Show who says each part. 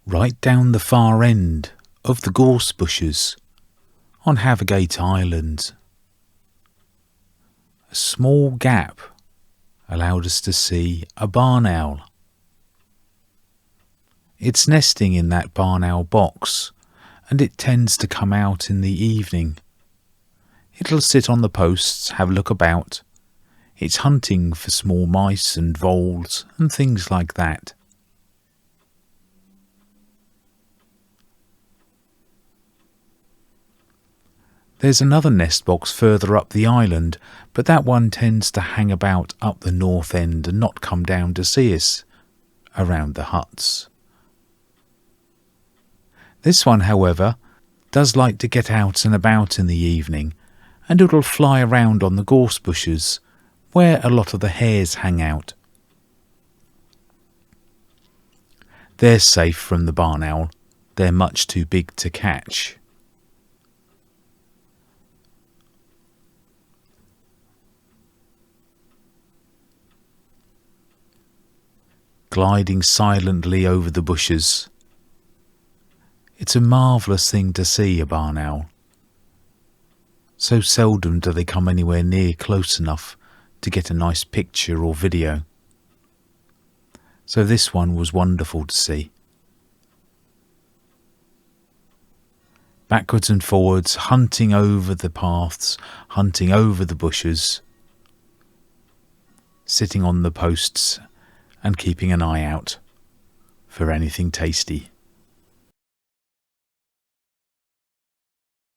Speaker 1: right down the far end of the gorse bushes on Havergate Island. A small gap allowed us to see a barn owl. It's nesting in that barn owl box, and it tends to come out in the evening. It'll sit on the posts, have a look about. It's hunting for small mice and voles and things like that. There's another nest box further up the island, but that one tends to hang about up the north end and not come down to see us around the huts. This one, however, does like to get out and about in the evening, and it'll fly around on the gorse bushes, where a lot of the hares hang out. They're safe from the barn owl. They're much too big to catch. Gliding silently over the bushes. It's a marvellous thing to see, a barn owl. So seldom do they come anywhere near close enough to get a nice picture or video. So this one was wonderful to see. Backwards and forwards, hunting over the paths, hunting over the bushes, sitting on the posts and keeping an eye out for anything tasty.